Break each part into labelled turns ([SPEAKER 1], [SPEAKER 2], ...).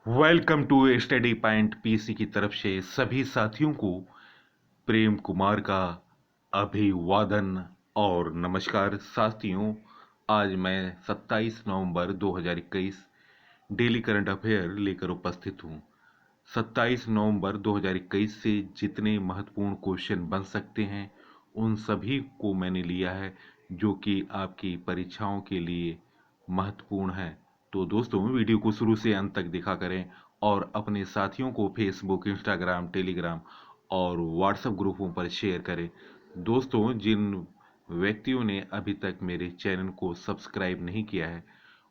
[SPEAKER 1] Welcome to study point PC की तरफ से सभी साथियों को प्रेम कुमार का अभिवादन और नमस्कार। साथियों, आज मैं 27 नवंबर 2021 डेली करंट अफेयर लेकर उपस्थित हूँ। 27 नवंबर 2021 से जितने महत्वपूर्ण क्वेश्चन बन सकते हैं उन सभी को मैंने लिया है, जो कि आपकी परीक्षाओं के लिए महत्वपूर्ण है। तो दोस्तों, वीडियो को शुरू से अंत तक देखा करें और अपने साथियों को फेसबुक, इंस्टाग्राम, टेलीग्राम और व्हाट्सएप ग्रुपों पर शेयर करें। दोस्तों, जिन व्यक्तियों ने अभी तक मेरे चैनल को सब्सक्राइब नहीं किया है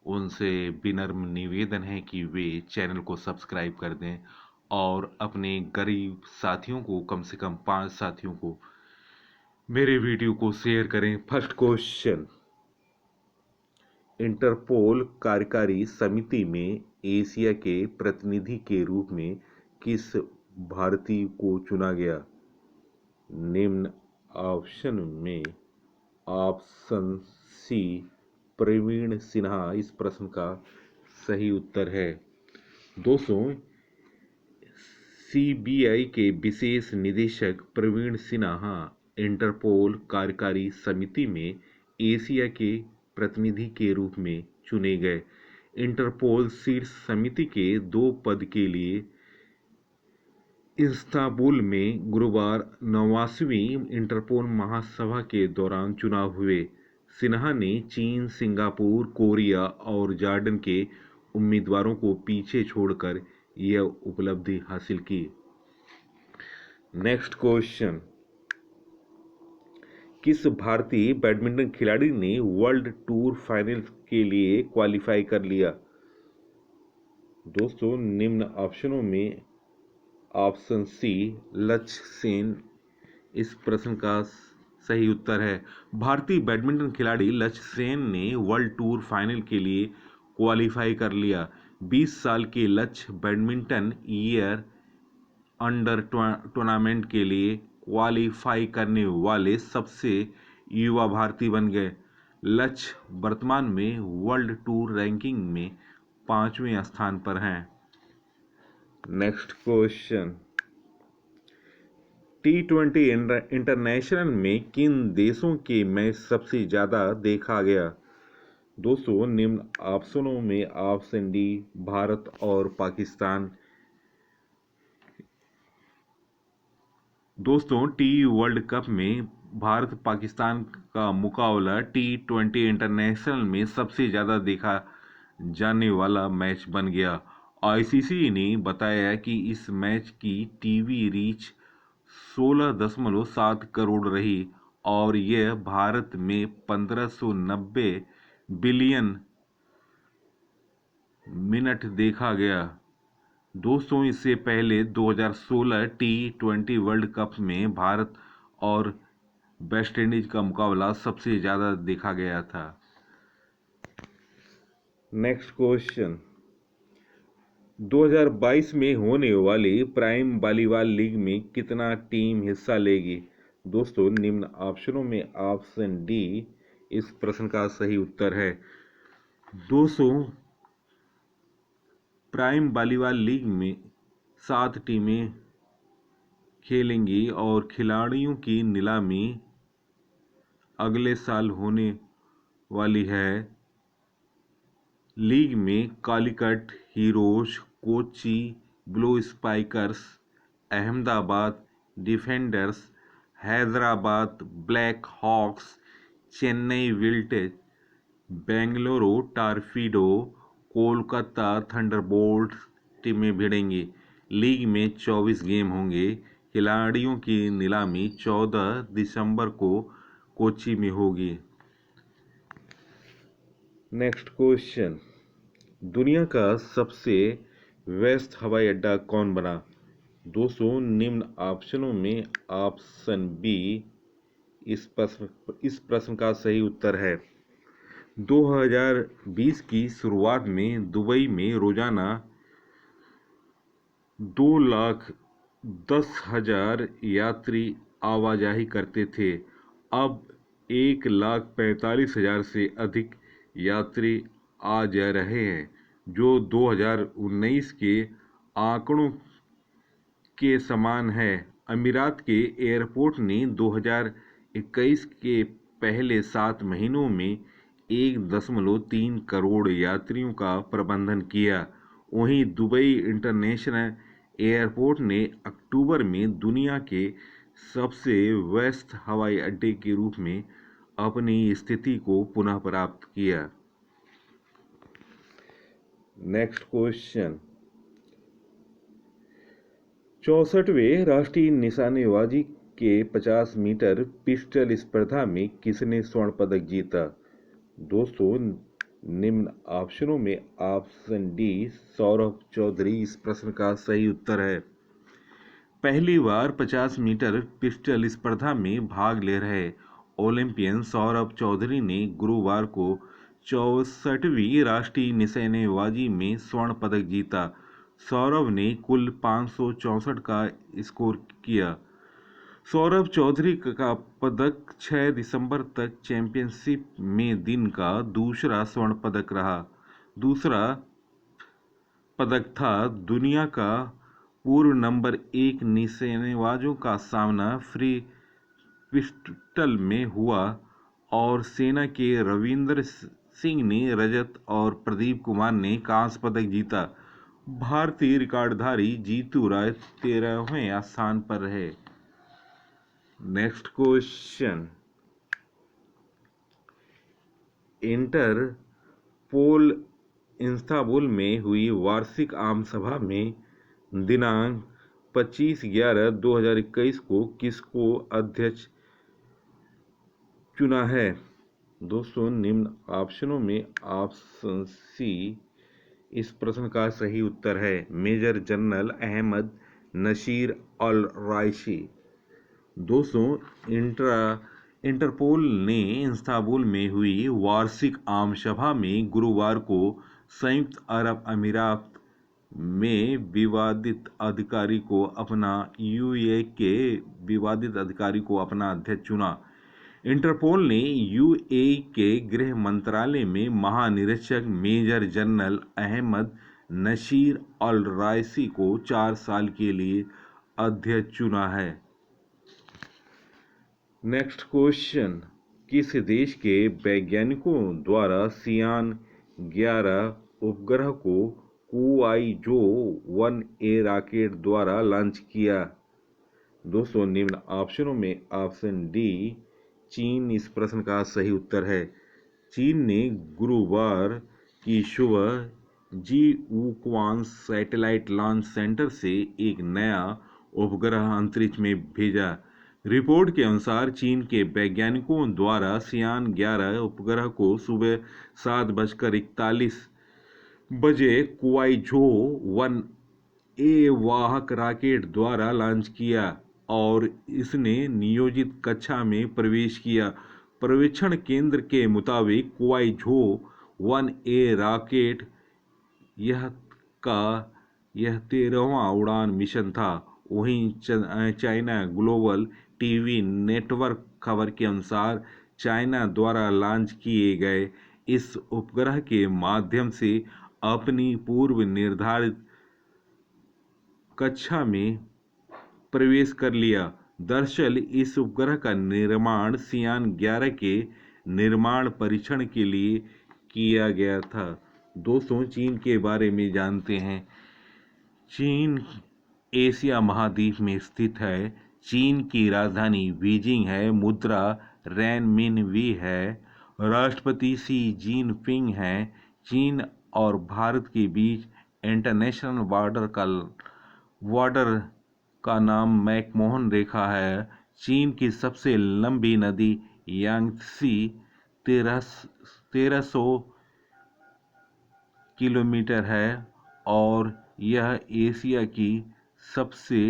[SPEAKER 1] उनसे विनम्र निवेदन है कि वे चैनल को सब्सक्राइब कर दें और अपने गरीब साथियों को, कम से कम 5 साथियों को मेरे वीडियो को शेयर करें। फर्स्ट क्वेश्चन, इंटरपोल कार्यकारी समिति में एशिया के प्रतिनिधि के रूप में किस भारतीय को चुना गया? निम्न ऑप्शन में ऑप्शन सी प्रवीण सिन्हा इस प्रश्न का सही उत्तर है। दोस्तों, सीबीआई के विशेष निदेशक प्रवीण सिन्हा इंटरपोल कार्यकारी समिति में एशिया के प्रतिनिधि के रूप में चुने गए। इंटरपोल शीर्ष समिति के 2 पद के लिए इस्तांबुल में गुरुवार 89वीं इंटरपोल महासभा के दौरान चुनाव हुए। सिन्हा ने चीन, सिंगापुर, कोरिया और जॉर्डन के उम्मीदवारों को पीछे छोड़कर यह उपलब्धि हासिल की। नेक्स्ट क्वेश्चन, किस भारतीय बैडमिंटन खिलाड़ी ने वर्ल्ड टूर फाइनल के लिए क्वालिफाई कर लिया? दोस्तों, निम्न ऑप्शनों में ऑप्शन सी लक्ष्य सेन इस प्रश्न का सही उत्तर है। भारतीय बैडमिंटन खिलाड़ी लक्ष्य सेन ने वर्ल्ड टूर फाइनल के लिए क्वालिफाई कर लिया। 20 साल के लक्ष्य बैडमिंटन ईयर अंडर टूर्नामेंट के लिए क्वालिफाई करने वाले सबसे युवा भारतीय बन गए। लक्ष्य वर्तमान में वर्ल्ड टूर रैंकिंग में 5वें स्थान पर हैं। नेक्स्ट क्वेश्चन, T20 इंटरनेशनल में किन देशों के मैच सबसे ज्यादा देखा गया? दोस्तों, निम्न ऑप्शनों में ऑप्शन डी भारत और पाकिस्तान। दोस्तों, टी वर्ल्ड कप में भारत पाकिस्तान का मुकाबला T20 इंटरनेशनल में सबसे ज़्यादा देखा जाने वाला मैच बन गया। आईसीसी ने बताया कि इस मैच की टीवी रीच 16.7 करोड़ रही और यह भारत में 1590 बिलियन मिनट देखा गया। दोस्तों, इससे पहले 2016 T20 वर्ल्ड कप में भारत और वेस्टइंडीज का मुकाबला सबसे ज़्यादा देखा गया था। नेक्स्ट क्वेश्चन, 2022 में होने वाली प्राइम वॉलीबॉल लीग में कितना टीम हिस्सा लेगी? दोस्तों, निम्न ऑप्शनों में ऑप्शन डी इस प्रश्न का सही उत्तर है। दोस्तों, प्राइम वॉलीबॉल लीग में 7 टीमें खेलेंगी और खिलाड़ियों की नीलामी अगले साल होने वाली है। लीग में Calicut Heroes, Kochi Blue Spikers, Ahmedabad Defenders, Hyderabad Black Hawks, Chennai विल्टेज, बेंगलुरु टॉर्पीडो, कोलकाता थंडरबोल्ट्स टीमें भिड़ेंगी। लीग में 24 गेम होंगे। खिलाड़ियों की नीलामी 14 दिसंबर को कोच्चि में होगी। नेक्स्ट क्वेश्चन, दुनिया का सबसे व्यस्त हवाई अड्डा कौन बना? दोस्तों, निम्न ऑप्शनों में ऑप्शन बी इस प्रश्न का सही उत्तर है। 2020 की शुरुआत में दुबई में रोजाना 2,10,000 यात्री आवाजाही करते थे। अब 1,45,000 से अधिक यात्री आ जा रहे हैं। जो 2019 के आंकड़ों के समान है। अमीरात के एयरपोर्ट ने 2021 के पहले 7 महीनों में 1.3 करोड़ यात्रियों का प्रबंधन किया। वहीं दुबई इंटरनेशनल एयरपोर्ट ने अक्टूबर में दुनिया के सबसे व्यस्त हवाई अड्डे के रूप में अपनी स्थिति को पुनः प्राप्त किया। नेक्स्ट क्वेश्चन, 64वें राष्ट्रीय निशानेबाजी के 50 मीटर पिस्टल स्पर्धा में किसने स्वर्ण पदक जीता? दोस्तों, निम्न ऑप्शनों में ऑप्शन डी सौरभ चौधरी इस प्रश्न का सही उत्तर है। पहली बार 50 मीटर पिस्टल स्पर्धा में भाग ले रहे ओलंपियन सौरभ चौधरी ने गुरुवार को 64वीं राष्ट्रीय निशानेबाजी में स्वर्ण पदक जीता। सौरभ ने कुल 564 का स्कोर किया। सौरभ चौधरी का पदक 6 दिसंबर तक चैंपियनशिप में दिन का दूसरा स्वर्ण पदक रहा। दूसरा पदक था दुनिया का पूर्व नंबर 1 निशानेबाजों का सामना फ्री पिस्टल में हुआ और सेना के रविंदर सिंह ने रजत और प्रदीप कुमार ने कांस्य पदक जीता। भारतीय रिकॉर्डधारी जीतू राय 13वें स्थान पर रहे। नेक्स्ट क्वेश्चन, इंटरपोल इस्तांबुल में हुई वार्षिक आम सभा में दिनांक 25/11/2021 को किसको अध्यक्ष चुना है? दोस्तों, निम्न ऑप्शनों में ऑप्शन सी इस प्रश्न का सही उत्तर है। मेजर जनरल अहमद नसीर अल राइसी। दोस्तों, इंटरपोल ने इस्तांबुल में हुई वार्षिक आम सभा में गुरुवार को संयुक्त अरब अमीरात में विवादित अधिकारी को अपना यूएई के विवादित अधिकारी को अपना अध्यक्ष चुना। इंटरपोल ने यूएई के गृह मंत्रालय में महानिरीक्षक मेजर जनरल अहमद नसीर अल राइसी को 4 साल के लिए अध्यक्ष चुना है। नेक्स्ट क्वेश्चन, किस देश के वैज्ञानिकों द्वारा सियान 11 उपग्रह को कुआईजो 1A रॉकेट द्वारा लॉन्च किया? दोस्तों, निम्न ऑप्शनों में ऑप्शन डी चीन इस प्रश्न का सही उत्तर है। चीन ने गुरुवार की सुबह जिउक्वान सैटेलाइट लॉन्च सेंटर से एक नया उपग्रह अंतरिक्ष में भेजा। रिपोर्ट के अनुसार चीन के वैज्ञानिकों द्वारा सियान 11 उपग्रह को सुबह 7:41 बजे कुआईजो 1A वाहक रॉकेट द्वारा लॉन्च किया और इसने नियोजित कक्षा में प्रवेश किया। पर्यवेक्षण केंद्र के मुताबिक कुआईजो 1A रॉकेट यह 13वां उड़ान मिशन था। वहीं चाइना ग्लोबल टीवी नेटवर्क खबर के अनुसार चाइना द्वारा लॉन्च किए गए इस उपग्रह के माध्यम से अपनी पूर्व निर्धारित कक्षा में प्रवेश कर लिया। दरअसल इस उपग्रह का निर्माण सियान 11 के निर्माण परीक्षण के लिए किया गया था। दोस्तों, चीन के बारे में जानते हैं। चीन एशिया महाद्वीप में स्थित है। चीन की राजधानी बीजिंग है। मुद्रा रेनमिनवी है। राष्ट्रपति शी जिनपिंग हैं। चीन और भारत के बीच इंटरनेशनल बॉर्डर का नाम मैकमोहन रेखा है। चीन की सबसे लंबी नदी यांगत्से 1300 किलोमीटर है और यह एशिया की सबसे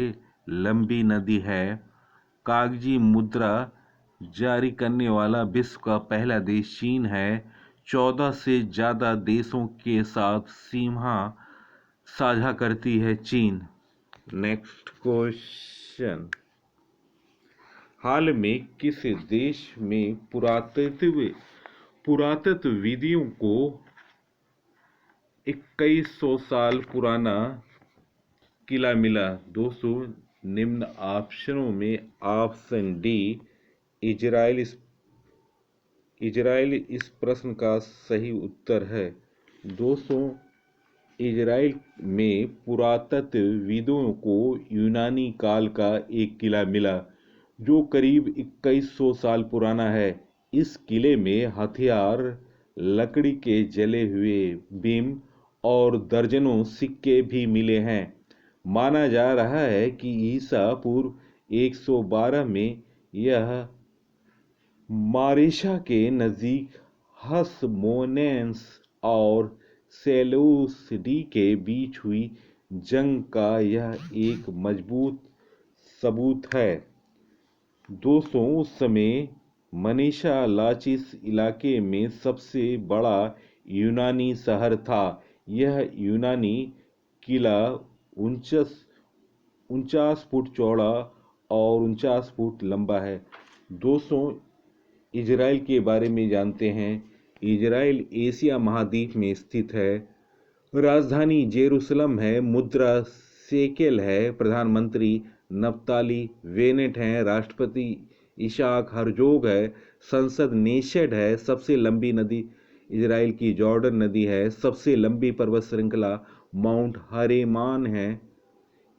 [SPEAKER 1] लंबी नदी है। कागजी मुद्रा जारी करने वाला विश्व का पहला देश चीन है। 14 से ज़्यादा देशों के साथ सीमा साझा करती है चीन। नेक्स्ट क्वेश्चन, हाल में किस देश में पुरातत्व विधियों को 2100 साल पुराना किला मिला। दोस्तों, निम्न ऑप्शनों में ऑप्शन डी इजराइल इस प्रश्न का सही उत्तर है। दोस्तों, इजराइल में पुरातत्वविदों को यूनानी काल का एक किला मिला जो करीब 2100 साल पुराना है। इस किले में हथियार, लकड़ी के जले हुए बीम और दर्जनों सिक्के भी मिले हैं। माना जा रहा है कि ईसा पूर्व 112 में यह मारेशा के नज़दीक हसमोनेस और सेलूसिडी के बीच हुई जंग का यह एक मजबूत सबूत है। दोस्तों, उस समय मनीषा लाचिस इलाके में सबसे बड़ा यूनानी शहर था। यह यूनानी किला 49 फुट चौड़ा और 49 फुट लंबा है। दोस्तों, इजराइल के बारे में जानते हैं। इजराइल एशिया महाद्वीप में स्थित है। राजधानी जेरूसलम है। मुद्रा शेकेल है। प्रधानमंत्री नफ्ताली बेनेट हैं। राष्ट्रपति इसाक हरजोग है। संसद नेशेड है। सबसे लंबी नदी इजराइल की जॉर्डन नदी है। सबसे लंबी पर्वत श्रृंखला माउंट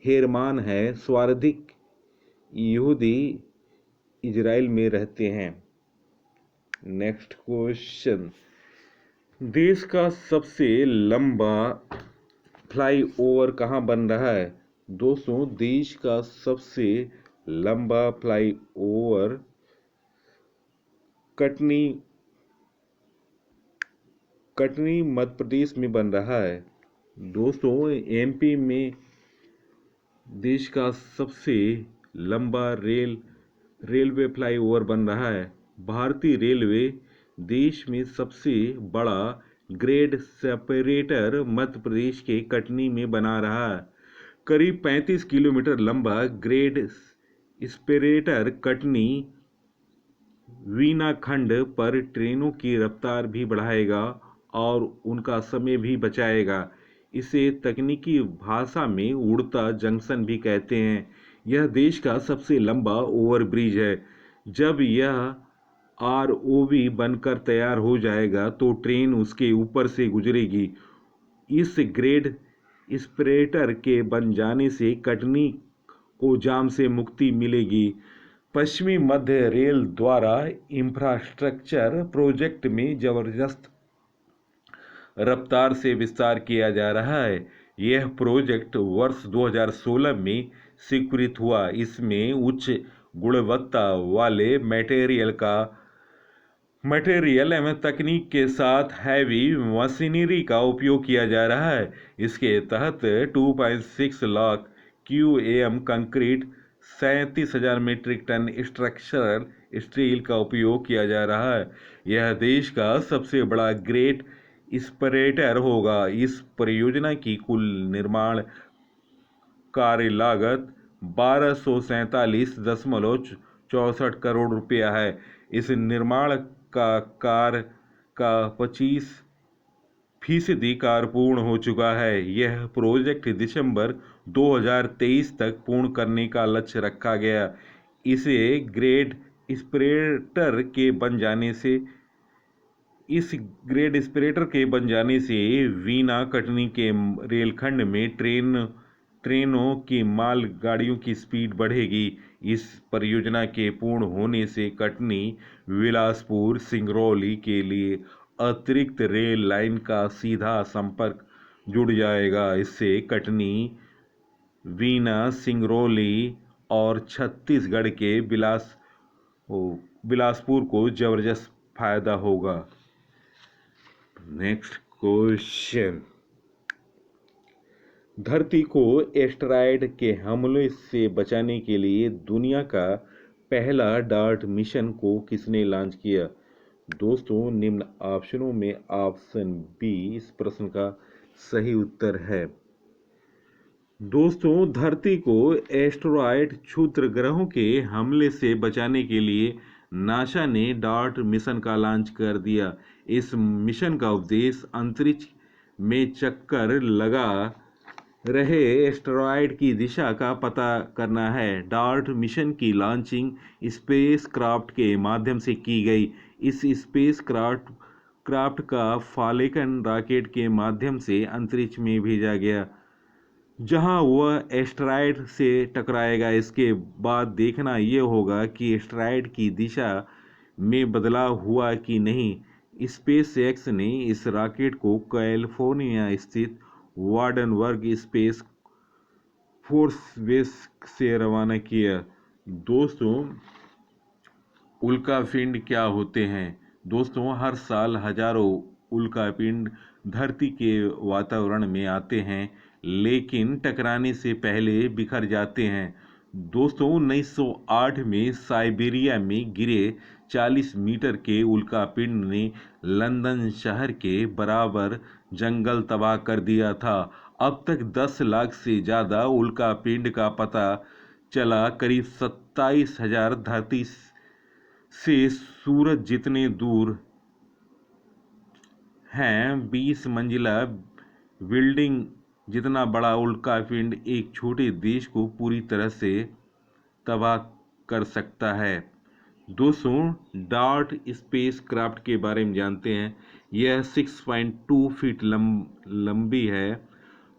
[SPEAKER 1] हेरमान है। सर्वाधिक यहूदी इजराइल में रहते हैं। नेक्स्ट क्वेश्चन, देश का सबसे लंबा फ्लाईओवर कहाँ बन रहा है? दोस्तों, देश का सबसे लंबा फ्लाईओवर कटनी मध्य प्रदेश में बन रहा है। दोस्तों, एमपी में देश का सबसे लंबा रेलवे फ्लाईओवर बन रहा है। भारतीय रेलवे देश में सबसे बड़ा ग्रेड सेपरेटर मध्य प्रदेश के कटनी में बना रहा है। करीब 35 किलोमीटर लंबा ग्रेड सेपरेटर कटनी वीना खंड पर ट्रेनों की रफ्तार भी बढ़ाएगा और उनका समय भी बचाएगा। इसे तकनीकी भाषा में उड़ता जंक्शन भी कहते हैं। यह देश का सबसे लंबा ओवरब्रिज है। जब यह आरओबी बनकर तैयार हो जाएगा तो ट्रेन उसके ऊपर से गुजरेगी। इस ग्रेड स्प्रेटर के बन जाने से कटनी को जाम से मुक्ति मिलेगी। पश्चिमी मध्य रेल द्वारा इंफ्रास्ट्रक्चर प्रोजेक्ट में जबरदस्त रफ्तार से विस्तार किया जा रहा है। यह प्रोजेक्ट वर्ष 2016 में स्वीकृत हुआ। इसमें उच्च गुणवत्ता वाले मटेरियल एवं तकनीक के साथ हैवी मशीनरी का उपयोग किया जा रहा है। इसके तहत 2.6 lakh QM concrete, 37,000 metric tonne structural steel का उपयोग किया जा रहा है। यह देश का सबसे बड़ा ग्रेट स्परेटर होगा। इस परियोजना की कुल निर्माण कार्य लागत 1247.64 करोड़ रुपया है। इस निर्माण का कार्य का 25% कार्य पूर्ण हो चुका है। यह प्रोजेक्ट दिसंबर 2023 तक पूर्ण करने का लक्ष्य रखा गया। इसे ग्रेड स्प्रेटर के बन जाने से वीना कटनी के रेलखंड में ट्रेनों की मालगाड़ियों की स्पीड बढ़ेगी। इस परियोजना के पूर्ण होने से कटनी बिलासपुर सिंगरौली के लिए अतिरिक्त रेल लाइन का सीधा संपर्क जुड़ जाएगा। इससे कटनी, वीना, सिंगरौली और छत्तीसगढ़ के बिलासपुर को जबरदस्त फायदा होगा। नेक्स्ट क्वेश्चन, धरती को एस्टेरॉयड के हमले से बचाने के लिए दुनिया का पहला डार्ट मिशन को किसने लॉन्च किया? दोस्तों, निम्न ऑप्शनों में ऑप्शन बी इस प्रश्न का सही उत्तर है। दोस्तों, धरती को एस्टेरॉयड क्षुद्र ग्रहों के हमले से बचाने के लिए नासा ने डार्ट मिशन का लॉन्च कर दिया। इस मिशन का उद्देश्य अंतरिक्ष में चक्कर लगा रहे एस्टेरॉयड की दिशा का पता करना है। डार्ट मिशन की लॉन्चिंग स्पेसक्राफ्ट के माध्यम से की गई। इस स्पेसक्राफ्ट का फाल्कन रॉकेट के माध्यम से अंतरिक्ष में भेजा गया, जहां वह एस्टेरॉयड से टकराएगा। इसके बाद देखना यह होगा कि एस्टेरॉयड की दिशा में बदलाव हुआ कि नहीं। स्पेसएक्स ने इस रॉकेट को कैलिफोर्निया स्थित वांडनबर्ग स्पेस फोर्स बेस से रवाना किया। दोस्तों, उल्कापिंड क्या होते हैं? दोस्तों, हर साल हजारों उल्कापिंड धरती के वातावरण में आते हैं, लेकिन टकराने से पहले बिखर जाते हैं। दोस्तों, 1908 में साइबेरिया में गिरे 40 मीटर के उल्कापिंड ने लंदन शहर के बराबर जंगल तबाह कर दिया था। अब तक 10 लाख से ज़्यादा उल्कापिंड का पता चला। करीब 27,000 धरती से सूरज जितने दूर हैं। 20 मंजिला बिल्डिंग जितना बड़ा उल्कापिंड एक छोटे देश को पूरी तरह से तबाह कर सकता है। दोस्तों, डार्ट स्पेस क्राफ्ट के बारे में जानते हैं। यह 6.2 फीट लंबी है।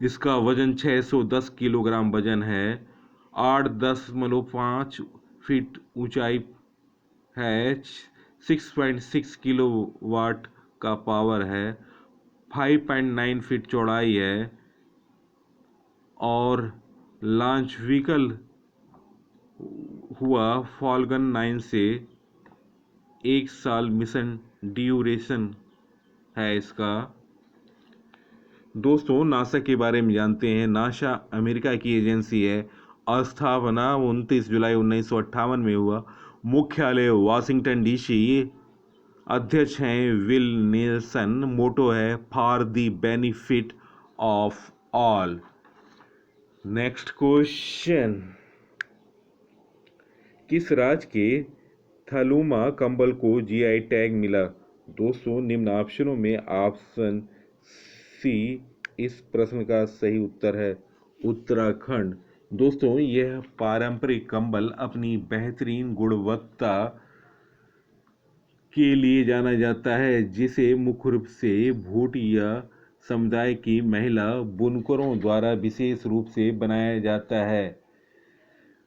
[SPEAKER 1] इसका वजन 610 किलोग्राम वजन है। 8.5 फीट ऊंचाई है। 6.6 किलोवाट का पावर है। 5.9 फीट चौड़ाई है। और लॉन्च व्हीकल हुआ फाल्कन 9 से 1 साल मिशन ड्यूरेशन है इसका। दोस्तों, नासा के बारे में जानते हैं। नासा अमेरिका की एजेंसी है। स्थापना 29 जुलाई 1958 में हुआ। मुख्यालय वाशिंगटन डीसी। अध्यक्ष हैं विल नेल्सन। मोटो है for the benefit of all. Next question, किस राज्य के थलूमा कंबल को जीआई टैग मिला? दोस्तों, निम्न ऑप्शनों में ऑप्शन सी इस प्रश्न का सही उत्तर है, उत्तराखंड। दोस्तों, यह पारंपरिक कंबल अपनी बेहतरीन गुणवत्ता के लिए जाना जाता है, जिसे मुख्य रूप से भूटिया समुदाय की महिला बुनकरों द्वारा विशेष रूप से बनाया जाता है।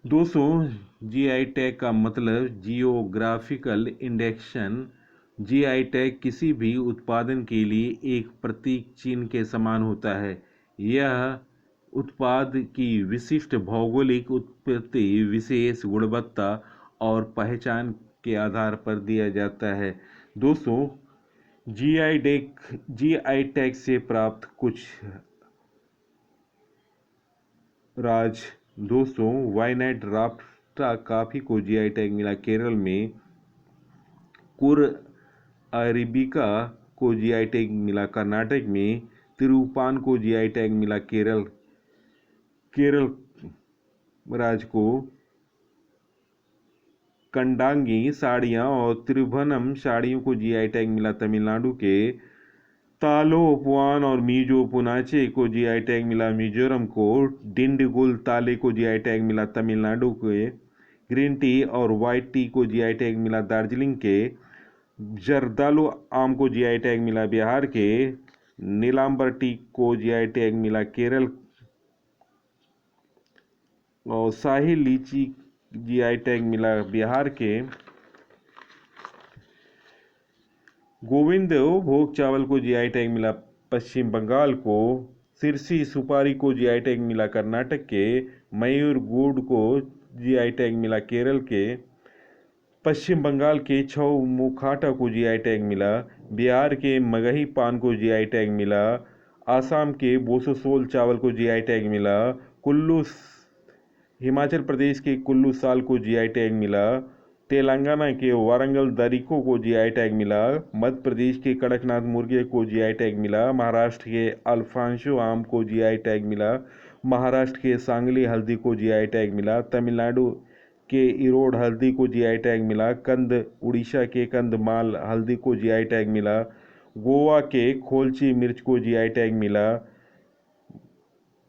[SPEAKER 1] दोस्तों, जीआई टैग का मतलब जियोग्राफिकल इंडिकेशन। जीआई टैग किसी भी उत्पादन के लिए एक प्रतीक चिन्ह के समान होता है। यह उत्पाद की विशिष्ट भौगोलिक उत्पत्ति, विशेष गुणवत्ता और पहचान के आधार पर दिया जाता है। दोस्तों, जीआई टैग से प्राप्त कुछ राज्य। दोस्तों, वाइनैड राफ्टा कॉफी को जीआई टैग मिला केरल में। कुर अरेबिका को जीआई टैग मिला कर्नाटक में। तिरुपान को जीआई टैग मिला केरल राज्य को। कंडांगी साड़ियाँ और त्रिभुवनम साड़ियों को जीआई टैग मिला तमिलनाडु के। तालो पुआन और मीजो पुनाचे को जीआई टैग मिला मिजोरम को। डिंडिगुल ताले को जीआई टैग मिला तमिलनाडु के। ग्रीन टी और वाइट टी को जीआई टैग मिला दार्जिलिंग के। जर्दालू आम को जीआई टैग मिला बिहार के। नीलांबर टी को जीआई टैग मिला केरल। और शाही लीची जीआई टैग मिला बिहार के। गोविंद भोग चावल को जीआई टैग मिला पश्चिम बंगाल को। सिरसी सुपारी को जीआई टैग मिला कर्नाटक के। मयूर गुड़ को जीआई टैग मिला केरल के। पश्चिम बंगाल के छौ मुखाटा को जीआई टैग मिला। बिहार के मगही पान को जीआई टैग मिला। आसाम के बोसोसोल चावल को जीआई टैग मिला। हिमाचल प्रदेश के कुल्लू साल को जीआई टैग मिला। तेलंगाना के वारंगल दरिको को जीआई टैग मिला। मध्य प्रदेश के कड़कनाथ मुर्गे को जीआई टैग मिला। महाराष्ट्र के अल्फांसो आम को जीआई टैग मिला। महाराष्ट्र के सांगली हल्दी को जीआई टैग मिला। तमिलनाडु के इरोड हल्दी को जीआई टैग मिला। उड़ीसा के कंधमाल हल्दी को जीआई टैग मिला। गोवा के खोलची मिर्च को जीआई टैग मिला।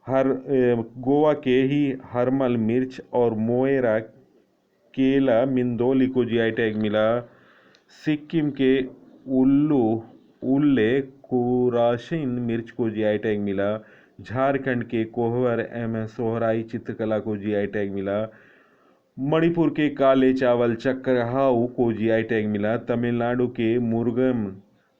[SPEAKER 1] गोवा के ही हरमल मिर्च और मोएरा केला मिंदोली को जीआई टैग मिला। सिक्किम के उल्लू उल्ले कुराशिन मिर्च को जीआई टैग मिला। झारखंड के कोहबर एवं सोहराई चित्रकला को जीआई टैग मिला। मणिपुर के काले चावल चक्रहाऊ को जीआई टैग मिला। तमिलनाडु के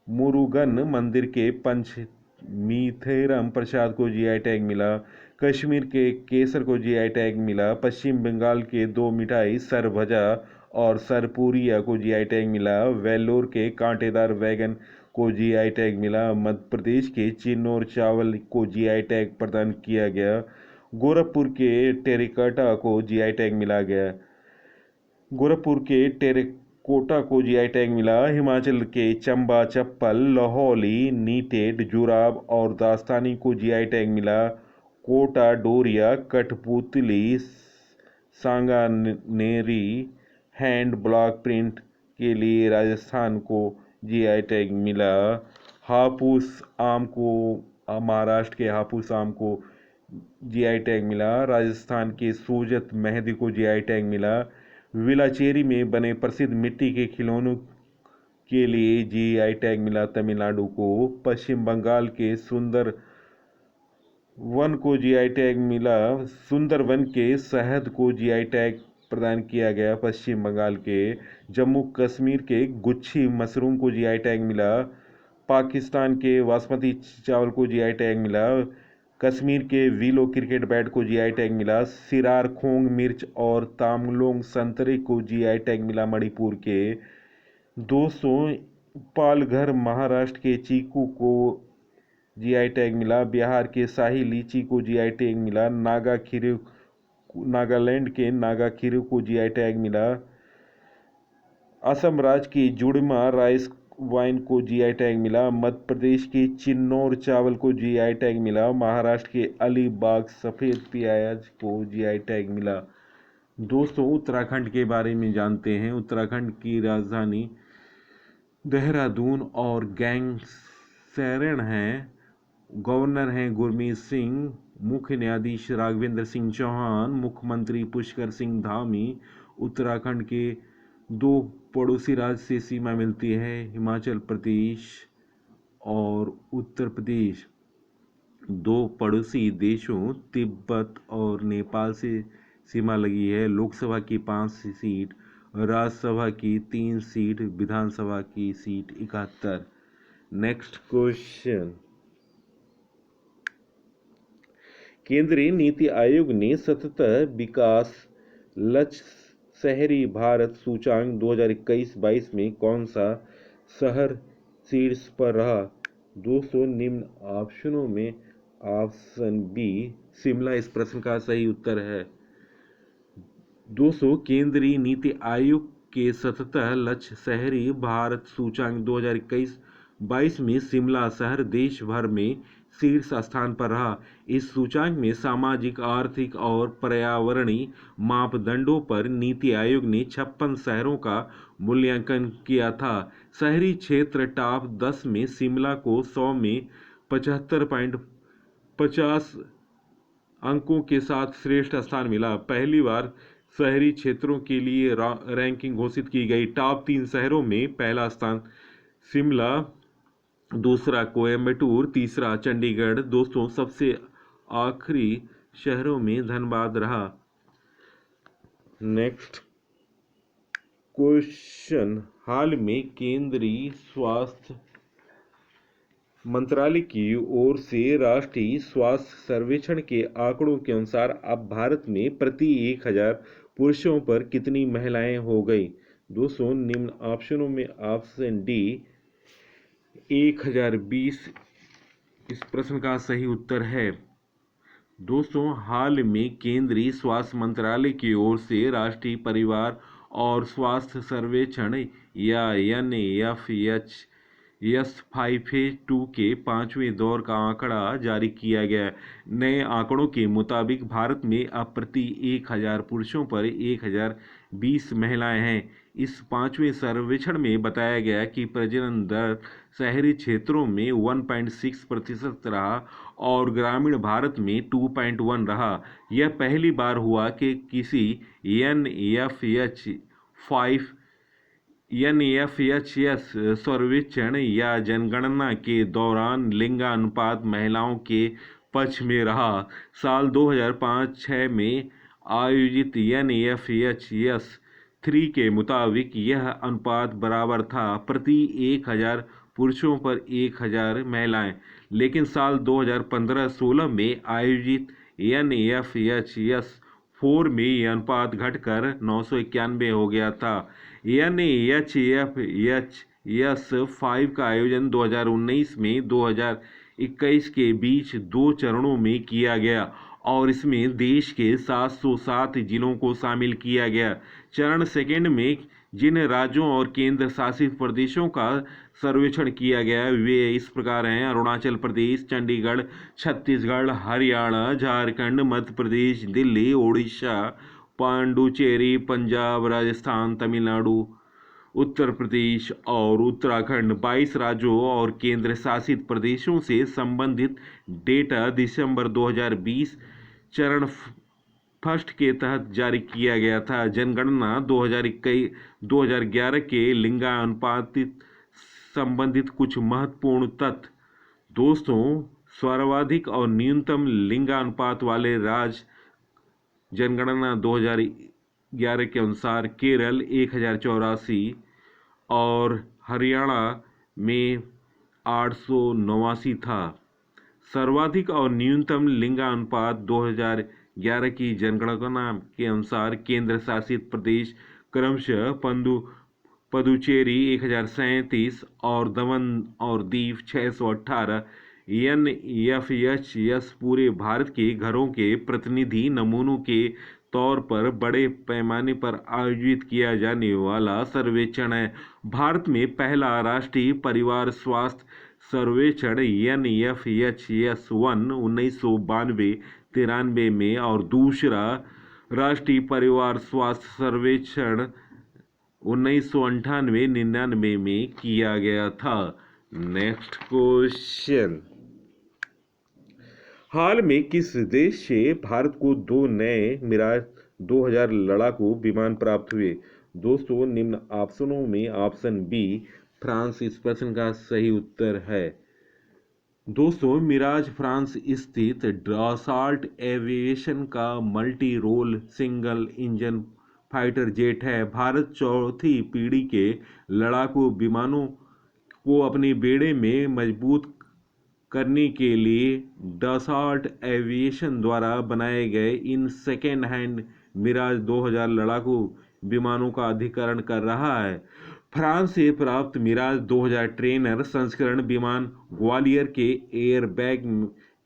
[SPEAKER 1] मुरुगन मंदिर के पंच मीथेरम प्रसाद को जीआई टैग मिला। कश्मीर के केसर को जीआई टैग मिला। पश्चिम बंगाल के दो मिठाई सरभजा और सरपुरिया को जीआई टैग मिला। वेल्लोर के कांटेदार वैगन को जीआई टैग मिला। मध्य प्रदेश के चिन्नौर चावल को जीआई टैग प्रदान किया गया। गोरखपुर के टेरिकाटा को जीआई टैग मिला गया। गोरखपुर के टेरिकोटा को जीआई टैग मिला। हिमाचल के चंबा चप्पल, लाहौली नीटेड जुराब और दास्तानी को जीआई टैग मिला। कोटा डोरिया, कठपुतली, सांगानेरी हैंड ब्लॉक प्रिंट के लिए राजस्थान को जीआई टैग मिला। हापुस आम को महाराष्ट्र के हापुस आम को जीआई टैग मिला। राजस्थान के सूजत मेहंदी को जीआई टैग मिला। विलाचेरी में बने प्रसिद्ध मिट्टी के खिलौनों के लिए जीआई टैग मिला तमिलनाडु को। पश्चिम बंगाल के सुंदर वन को जीआई टैग मिला। सुंदरवन के शहद को जीआई टैग प्रदान किया गया पश्चिम बंगाल के। जम्मू कश्मीर के गुच्छी मशरूम को जीआई टैग मिला। पाकिस्तान के बासमती चावल को जीआई टैग मिला। कश्मीर के विलो क्रिकेट बैट को जीआई टैग मिला। सिरार खोंग मिर्च और तामलोंग संतरे को जीआई टैग मिला मणिपुर के। 200 पालघर महाराष्ट्र के चीकू को जीआई टैग मिला। बिहार के शाही लीची को जीआई टैग मिला। नागालैंड के नागा खीरू को जीआई टैग मिला। असम राज्य की जुड़मा राइस वाइन को जीआई टैग मिला। मध्य प्रदेश के चिन्नौर चावल को जीआई टैग मिला। महाराष्ट्र के अलीबाग सफ़ेद प्याज को जीआई टैग मिला। दोस्तों, उत्तराखंड के बारे में जानते हैं। उत्तराखंड की राजधानी देहरादून और गैंगसेरण है। गवर्नर हैं गुरमीत सिंह। मुख्य न्यायाधीश राघवेंद्र सिंह चौहान। मुख्यमंत्री पुष्कर सिंह धामी। उत्तराखंड के दो पड़ोसी राज्य से सीमा मिलती है, हिमाचल प्रदेश और उत्तर प्रदेश। दो पड़ोसी देशों तिब्बत और नेपाल से सीमा लगी है। लोकसभा की 5 सीट, राज्यसभा की 3 सीट, विधानसभा की सीट 71। Next question. केंद्रीय नीति आयोग ने सतत विकास लक्ष्य शहरी भारत सूचांक 2021-22 में कौन सा शहर शीर्ष पर रहा? दोस्तों, निम्न ऑप्शनों में ऑप्शन बी शिमला इस प्रश्न का सही उत्तर है। दोस्तों, केंद्रीय नीति आयोग के सतत लक्ष्य शहरी भारत सूचांक 2021-22 में शिमला शहर देश भर में शीर्ष स्थान पर रहा। इस सूचांक में सामाजिक, आर्थिक और पर्यावरणीय मापदंडों पर नीति आयोग ने 56 शहरों का मूल्यांकन किया था। शहरी क्षेत्र टॉप 10 में शिमला को 100 में 75.50 अंकों के साथ श्रेष्ठ स्थान मिला। पहली बार शहरी क्षेत्रों के लिए रैंकिंग घोषित की गई। टॉप 3 शहरों में पहला स्थान शिमला, दूसरा कोयम्बटूर, तीसरा चंडीगढ़। दोस्तों, सबसे आखिरी शहरों में धनबाद रहा। Next question. हाल में केंद्रीय स्वास्थ्य मंत्रालय की ओर से राष्ट्रीय स्वास्थ्य सर्वेक्षण के आंकड़ों के अनुसार अब भारत में प्रति 1000 पुरुषों पर कितनी महिलाएं हो गई? दोस्तों, निम्न ऑप्शनों में ऑप्शन डी 1020 इस प्रश्न का सही उत्तर है। दोस्तों, हाल में केंद्रीय स्वास्थ्य मंत्रालय की ओर से राष्ट्रीय परिवार और स्वास्थ्य सर्वेक्षण या NFH S5 फेज 2 के 5वें दौर का आंकड़ा जारी किया गया। नए आंकड़ों के मुताबिक भारत में अब प्रति 1000 पुरुषों पर 1020 महिलाएं हैं। इस 5वें सर्वेक्षण में बताया गया कि प्रजनन दर शहरी क्षेत्रों में 1.6% रहा और ग्रामीण भारत में 2.1 रहा। यह पहली बार हुआ कि किसी NFHS सर्वेक्षण या जनगणना के दौरान लिंगानुपात महिलाओं के पक्ष में रहा। साल 2005-06 में आयोजित NFHS 3 के मुताबिक यह अनुपात बराबर था, प्रति 1000 पुरुषों पर 1000 महिलाएं। लेकिन साल 2015-16 में आयोजित NFHS 4 में यह अनुपात घटकर 991 हो गया था। NFHS 5 का आयोजन 2019 में 2021 के बीच 2 चरणों में किया गया और इसमें देश के 707 जिलों को शामिल किया गया। चरण सेकंड में जिन राज्यों और केंद्र शासित प्रदेशों का सर्वेक्षण किया गया वे इस प्रकार हैं: अरुणाचल प्रदेश, चंडीगढ़, छत्तीसगढ़, हरियाणा, झारखंड, मध्य प्रदेश, दिल्ली, उड़ीसा, पांडुचेरी, पंजाब, राजस्थान, तमिलनाडु, उत्तर प्रदेश और उत्तराखंड। 22 राज्यों और केंद्र शासित प्रदेशों से संबंधित डेटा दिसंबर 2020 चरण फर्स्ट के तहत जारी किया गया था। जनगणना 2011 के लिंगानुपात संबंधित कुछ महत्वपूर्ण तथ्य। दोस्तों, सर्वाधिक और न्यूनतम लिंगानुपात वाले राज्य जनगणना 2011 के अनुसार केरल 1084 और हरियाणा में 889 था। सर्वाधिक और न्यूनतम लिंगानुपात 2011 की जनगणना के अनुसार केंद्र शासित प्रदेश क्रमशः पुदुचेरी 1037 और दमन और दीव 618। NFHS पूरे भारत के घरों के प्रतिनिधि नमूनों के तौर पर बड़े पैमाने पर आयोजित किया जाने वाला सर्वेक्षण है। भारत में पहला राष्ट्रीय परिवार स्वास्थ्य सर्वेक्षण NFHS 1 1992-93 में और दूसरा राष्ट्रीय परिवार स्वास्थ्य सर्वेक्षण 1998-99 में किया गया था। नेक्स्ट क्वेश्चन, हाल में किस देश से भारत को 2 नए मिराज 2000 लड़ाकू विमान प्राप्त हुए? दोस्तों, निम्न ऑप्शनों में ऑप्शन बी फ्रांस इस प्रश्न का सही उत्तर है। दोस्तों, मिराज फ्रांस स्थित डसॉल्ट एविएशन का multi role single engine fighter jet है। भारत चौथी पीढ़ी के लड़ाकू विमानों को अपने बेड़े में मजबूत करने के लिए डसॉल्ट एविएशन द्वारा बनाए गए इन सेकेंड हैंड मिराज 2000 लड़ाकू विमानों का अधिग्रहण कर रहा है। फ्रांस से प्राप्त मिराज 2000 ट्रेनर संस्करण विमान ग्वालियर के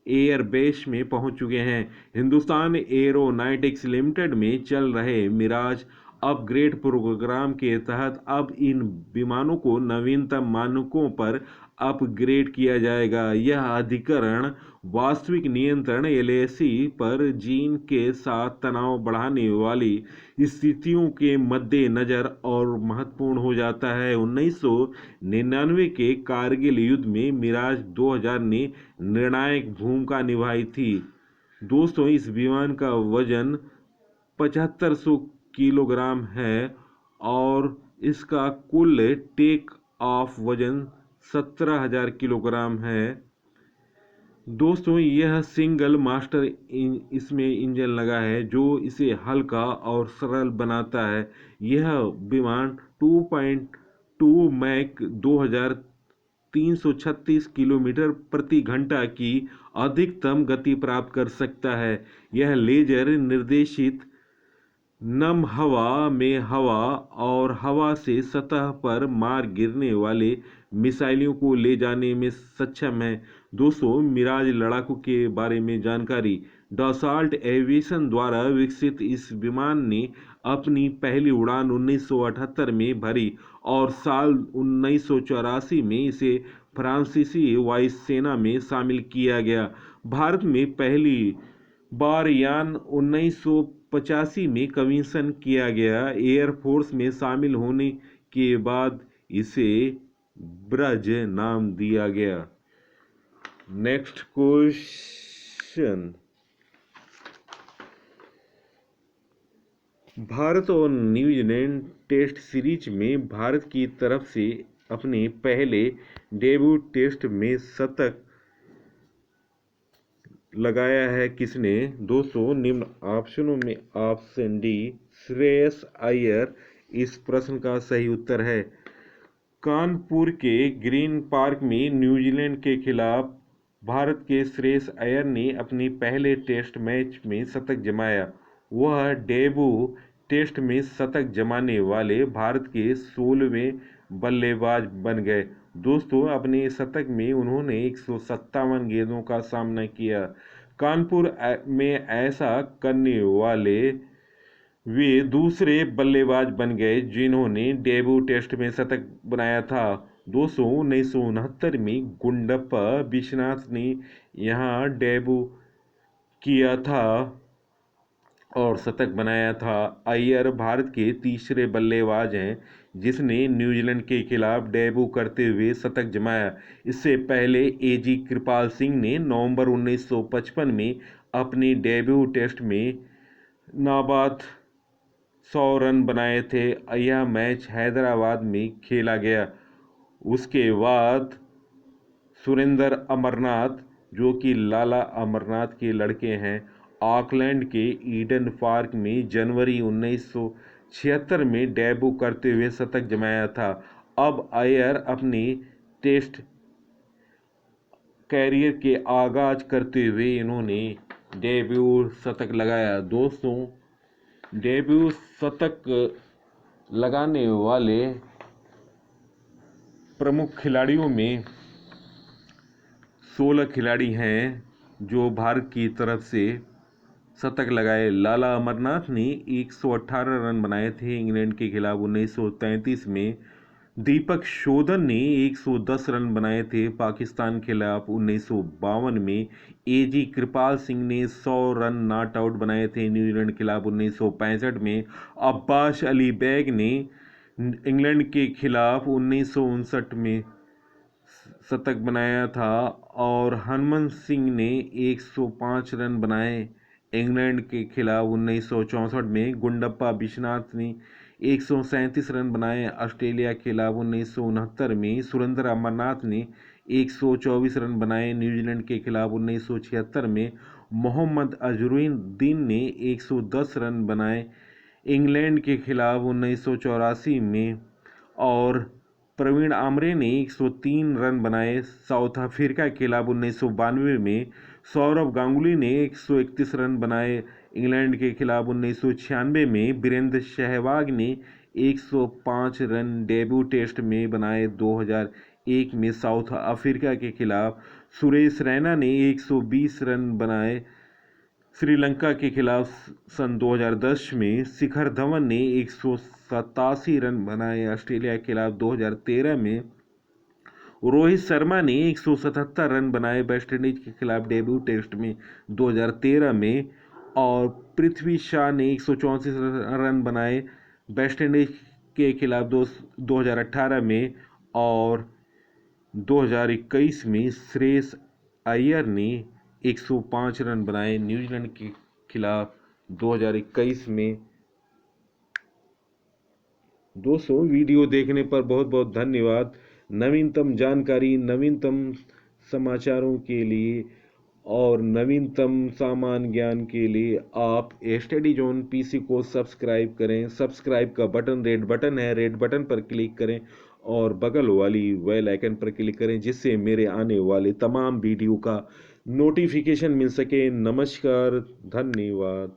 [SPEAKER 1] एयरबेस में पहुंच चुके हैं। हिंदुस्तान एरोनॉटिक्स लिमिटेड में चल रहे मिराज अपग्रेड प्रोग्राम के तहत अब इन विमानों को नवीनतम मानकों पर अपग्रेड किया जाएगा। यह अधिग्रहण वास्तविक नियंत्रण LAC पर चीन के साथ तनाव बढ़ाने वाली स्थितियों के मद्देनजर और महत्वपूर्ण हो जाता है। 1999 के कारगिल युद्ध में मिराज 2000 ने निर्णायक भूमिका निभाई थी। दोस्तों, इस विमान का वजन 7500 किलोग्राम है और इसका कुल टेक ऑफ वजन 17,000 किलोग्राम है। दोस्तों, यह सिंगल मास्टर इसमें इंजन लगा है जो इसे हल्का और सरल बनाता है। यह विमान 2.2 मैक 2336 किलोमीटर प्रति घंटा की अधिकतम गति प्राप्त कर सकता है। यह लेजर निर्देशित नम हवा में हवा और हवा से सतह पर मार गिरने वाले मिसाइलों को ले जाने में सक्षम है। दोस्तों, मिराज लड़ाकू के बारे में जानकारी। डसॉल्ट एविएशन द्वारा विकसित इस विमान ने अपनी पहली उड़ान 1978 में भरी और साल 1984 में इसे फ्रांसीसी वायुसेना में शामिल किया गया। भारत में पहली बार यान 1985 में कमीशन किया गया। एयरफोर्स में शामिल होने के बाद इसे ब्रज नाम दिया गया। नेक्स्ट क्वेश्चन, भारत और न्यूजीलैंड टेस्ट सीरीज में भारत की तरफ से अपने पहले डेब्यू टेस्ट में शतक लगाया है किसने? दोस्तों, निम्न ऑप्शनों में ऑप्शन डी श्रेयस अय्यर इस प्रश्न का सही उत्तर है। कानपुर के ग्रीन पार्क में न्यूजीलैंड के खिलाफ भारत के श्रेयस अय्यर ने अपने पहले टेस्ट मैच में शतक जमाया। वह डेब्यू टेस्ट में शतक जमाने वाले भारत के 16वें बल्लेबाज बन गए। दोस्तों, अपने शतक में उन्होंने 157 गेंदों का सामना किया। कानपुर में ऐसा करने वाले वे दूसरे बल्लेबाज बन गए जिन्होंने डेब्यू टेस्ट में शतक बनाया था। 1969 में गुंडप्पा विश्वनाथ ने यहां डेब्यू किया था और शतक बनाया था। अय्यर भारत के तीसरे बल्लेबाज हैं जिसने न्यूजीलैंड के खिलाफ डेब्यू करते हुए शतक जमाया। इससे पहले एजी कृपाल सिंह ने नवंबर 1955 में अपने डेब्यू टेस्ट में नाबाद 100 रन बनाए थे। यह मैच हैदराबाद में खेला गया। उसके बाद सुरेंद्र अमरनाथ, जो कि लाला अमरनाथ के लड़के हैं, ऑकलैंड के ईडन पार्क में जनवरी 1976 में डेब्यू करते हुए शतक जमाया था। अब अय्यर अपनी टेस्ट कैरियर के आगाज करते हुए इन्होंने डेब्यू शतक लगाया। दोस्तों, डेब्यू शतक लगाने वाले प्रमुख खिलाड़ियों में 16 खिलाड़ी हैं जो भारत की तरफ से शतक लगाए। लाला अमरनाथ ने 118 रन बनाए थे इंग्लैंड के खिलाफ 1933 में। दीपक शोधन ने 110 रन बनाए थे पाकिस्तान के खिलाफ 1952 में। एजी कृपाल सिंह ने 100 रन नॉट आउट बनाए थे न्यूजीलैंड के खिलाफ 1965 में। अब्बास अली बैग ने इंग्लैंड के खिलाफ 1959 में शतक बनाया था और हरमन सिंह ने 105 रन बनाए इंग्लैंड के खिलाफ 1964 में। गुंडप्पा विश्वनाथ ने 137 रन बनाए ऑस्ट्रेलिया के खिलाफ 1969 में। सुरेंद्र अमरनाथ ने 124 रन बनाए न्यूजीलैंड के खिलाफ 1976 में। मोहम्मद अजहरुद्दीन ने 110 रन बनाए इंग्लैंड के खिलाफ 1984 में और प्रवीण आमरे ने 103 रन बनाए साउथ अफ्रीका के खिलाफ 1992 में। सौरव गांगुली ने 131 रन बनाए इंग्लैंड के खिलाफ 1996 में। वीरेंद्र सहवाग ने 105 रन डेब्यू टेस्ट में बनाए 2001 में साउथ अफ्रीका के खिलाफ। सुरेश रैना ने 120 रन बनाए श्रीलंका के खिलाफ सन 2010 में। शिखर धवन ने 187 रन बनाए ऑस्ट्रेलिया के खिलाफ 2013 में। रोहित शर्मा ने 177 रन बनाए वेस्टइंडीज के खिलाफ डेब्यू टेस्ट में 2013 में और पृथ्वी शॉ ने 134 रन बनाए वेस्टइंडीज के खिलाफ 2018 में और 2021 में श्रेयस अय्यर ने 105 रन बनाए न्यूजीलैंड के खिलाफ 2021 में। दोस्तों, वीडियो देखने पर बहुत बहुत धन्यवाद। नवीनतम जानकारी, नवीनतम समाचारों के लिए और नवीनतम सामान्य ज्ञान के लिए आप स्टडी जोन पीसी को सब्सक्राइब करें। सब्सक्राइब का बटन रेड बटन है, रेड बटन पर क्लिक करें और बगल वाली बेल आइकन पर क्लिक करें जिससे मेरे आने वाले तमाम वीडियो का नोटिफिकेशन मिल सके। नमस्कार, धन्यवाद।